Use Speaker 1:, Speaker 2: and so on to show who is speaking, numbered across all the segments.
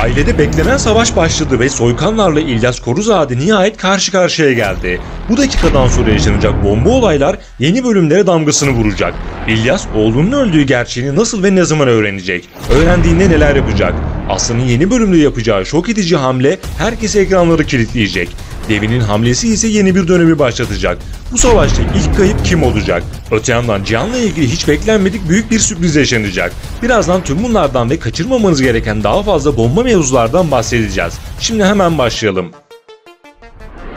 Speaker 1: Ailede beklenen savaş başladı ve soykanlarla İlyas Koruzade nihayet karşı karşıya geldi. Bu dakikadan sonra yaşanacak bomba olaylar yeni bölümlere damgasını vuracak. İlyas oğlunun öldüğü gerçeğini nasıl ve ne zaman öğrenecek? Öğrendiğinde neler yapacak? Aslan'ın yeni bölümde yapacağı şok edici hamle herkese ekranları kilitleyecek. Devin'in hamlesi ise yeni bir dönemi başlatacak. Bu savaşta ilk kayıp kim olacak? Öte yandan Cihan'la ilgili hiç beklenmedik büyük bir sürpriz yaşanacak. Birazdan tüm bunlardan ve kaçırmamanız gereken daha fazla bomba mevzulardan bahsedeceğiz. Şimdi hemen başlayalım.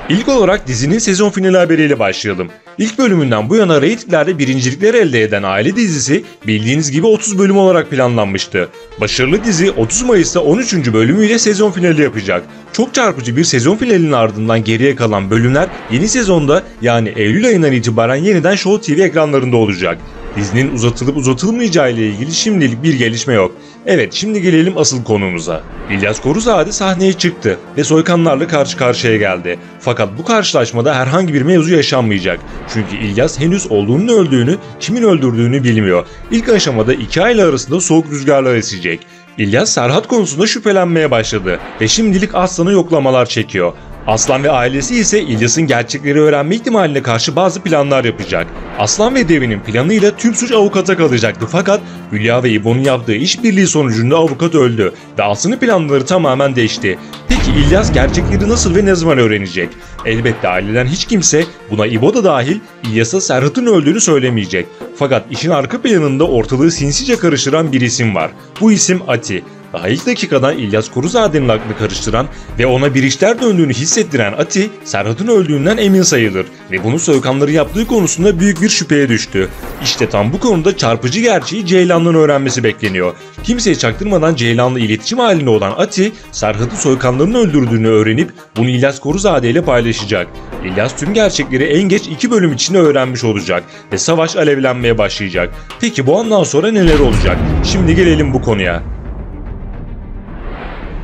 Speaker 1: İlk olarak dizinin sezon finali haberiyle başlayalım. İlk bölümünden bu yana reytinglerde birincilikleri elde eden Aile dizisi bildiğiniz gibi 30 bölüm olarak planlanmıştı. Başarılı dizi 30 Mayıs'ta 13. bölümüyle sezon finali yapacak. Çok çarpıcı bir sezon finalinin ardından geriye kalan bölümler yeni sezonda yani Eylül ayından itibaren yeniden Show TV ekranlarında olacak. Dizinin uzatılıp uzatılmayacağı ile ilgili şimdilik bir gelişme yok. Evet, şimdi gelelim asıl konumuza. İlyas Koruzade sahneye çıktı ve soykanlarla karşı karşıya geldi. Fakat bu karşılaşmada herhangi bir mevzu yaşanmayacak. Çünkü İlyas henüz oğlunun öldüğünü, kimin öldürdüğünü bilmiyor. İlk aşamada iki aile arasında soğuk rüzgarlar esecek. İlyas Serhat konusunda şüphelenmeye başladı ve şimdilik Aslan'ı yoklamalar çekiyor. Aslan ve ailesi ise İlyas'ın gerçekleri öğrenme ihtimaline karşı bazı planlar yapacak. Aslan ve Devin'in planıyla tüm suç avukata kalacaktı fakat Hülya ve İbo'nun yaptığı işbirliği sonucunda avukat öldü ve Aslan'ın planları tamamen değişti. Peki İlyas gerçekleri nasıl ve ne zaman öğrenecek? Elbette aileden hiç kimse, buna İbo da dahil, İlyas'a Serhat'ın öldüğünü söylemeyecek. Fakat işin arka planında ortalığı sinsice karıştıran bir isim var. Bu isim Ati. Daha ilk dakikadan İlyas Koruzade'nin aklını karıştıran ve ona bir işler döndüğünü hissettiren Ati, Serhat'ın öldüğünden emin sayılır ve bunu soykanları yaptığı konusunda büyük bir şüpheye düştü. İşte tam bu konuda çarpıcı gerçeği Ceylan'dan öğrenmesi bekleniyor. Kimseye çaktırmadan Ceylan'la iletişim halinde olan Ati, Serhat'ı soykanların öldürdüğünü öğrenip bunu İlyas Koruzade ile paylaşacak. İlyas tüm gerçekleri en geç 2 bölüm içinde öğrenmiş olacak ve savaş alevlenmeye başlayacak. Peki bu andan sonra neler olacak? Şimdi gelelim bu konuya.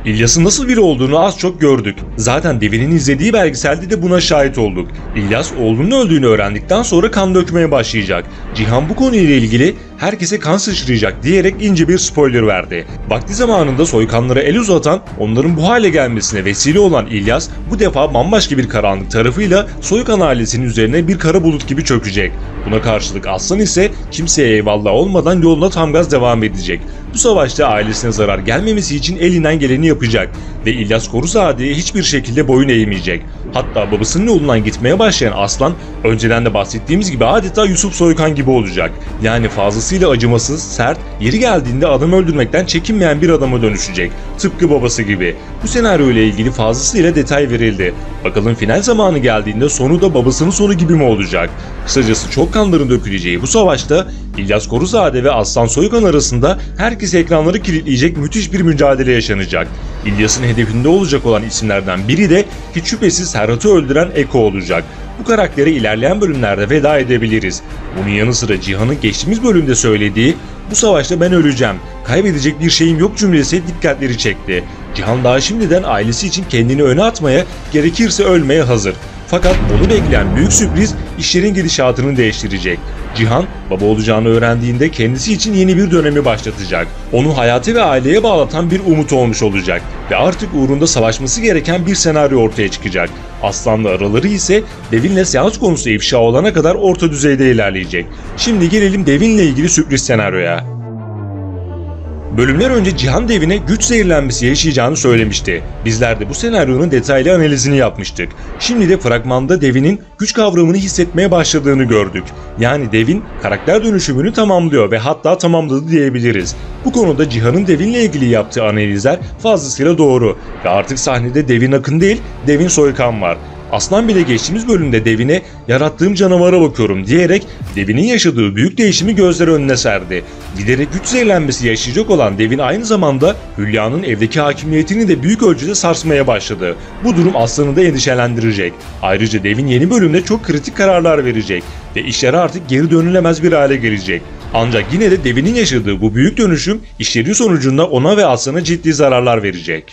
Speaker 1: İlyas'ın nasıl biri olduğunu az çok gördük. Zaten Devin'in izlediği belgeselde de buna şahit olduk. İlyas oğlunun öldüğünü öğrendikten sonra kan dökmeye başlayacak. Cihan bu konuyla ilgili herkese kan sıçrayacak diyerek ince bir spoiler verdi. Vakti zamanında soykanlara el uzatan, onların bu hale gelmesine vesile olan İlyas bu defa bambaşka bir karanlık tarafıyla soykan ailesinin üzerine bir kara bulut gibi çökecek. Buna karşılık Aslan ise kimseye eyvallah olmadan yoluna tam gaz devam edecek. Bu savaşta ailesine zarar gelmemesi için elinden geleni yapacak ve İlyas Koruzade'ye hiçbir şekilde boyun eğmeyecek. Hatta babasının yolundan gitmeye başlayan Aslan, önceden de bahsettiğimiz gibi adeta Yusuf Soykan gibi olacak. Yani fazlasıyla acımasız, sert, yeri geldiğinde adam öldürmekten çekinmeyen bir adama dönüşecek. Tıpkı babası gibi. Bu senaryo ile ilgili fazlasıyla detay verildi. Bakalım final zamanı geldiğinde sonu da babasının sonu gibi mi olacak? Kısacası çok kanların döküleceği bu savaşta İlyas Koruzade ve Aslan Soykan arasında herkes ekranları kilitleyecek müthiş bir mücadele yaşanacak. İlyas'ın hedefinde olacak olan isimlerden biri de hiç şüphesiz Serhat'ı öldüren Eko olacak. Bu karaktere ilerleyen bölümlerde veda edebiliriz. Bunun yanı sıra Cihan'ın geçtiğimiz bölümde söylediği "Bu savaşta ben öleceğim, kaybedecek bir şeyim yok" cümlesi dikkatleri çekti. Cihan daha şimdiden ailesi için kendini öne atmaya, gerekirse ölmeye hazır. Fakat onu bekleyen büyük sürpriz işlerin gidişatını değiştirecek. Cihan, baba olacağını öğrendiğinde kendisi için yeni bir dönemi başlatacak. Onu hayata ve aileye bağlatan bir umut olmuş olacak ve artık uğrunda savaşması gereken bir senaryo ortaya çıkacak. Aslan'la araları ise Devin'le seans konusu ifşa olana kadar orta düzeyde ilerleyecek. Şimdi gelelim Devin'le ilgili sürpriz senaryoya. Bölümler önce Cihan Devin'e güç zehirlenmesi yaşayacağını söylemişti. Bizler de bu senaryonun detaylı analizini yapmıştık. Şimdi de fragmanda Devin'in güç kavramını hissetmeye başladığını gördük. Yani Devin karakter dönüşümünü tamamlıyor ve hatta tamamladı diyebiliriz. Bu konuda Cihan'ın Devin'le ilgili yaptığı analizler fazlasıyla doğru ve artık sahnede Devin Akın değil, Devin Soykan var. Aslan bile geçtiğimiz bölümde Devin'e "yarattığım canavara bakıyorum" diyerek Devin'in yaşadığı büyük değişimi gözler önüne serdi. Giderek güç zehirlenmesi yaşayacak olan Devin aynı zamanda Hülya'nın evdeki hakimiyetini de büyük ölçüde sarsmaya başladı. Bu durum Aslan'ı da endişelendirecek. Ayrıca Devin yeni bölümde çok kritik kararlar verecek ve işler artık geri dönülemez bir hale gelecek. Ancak yine de Devin'in yaşadığı bu büyük dönüşüm işlerin sonucunda ona ve Aslan'a ciddi zararlar verecek.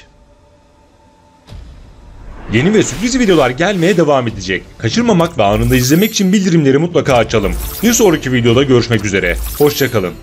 Speaker 1: Yeni ve sürpriz videolar gelmeye devam edecek. Kaçırmamak ve anında izlemek için bildirimleri mutlaka açalım. Bir sonraki videoda görüşmek üzere. Hoşça kalın.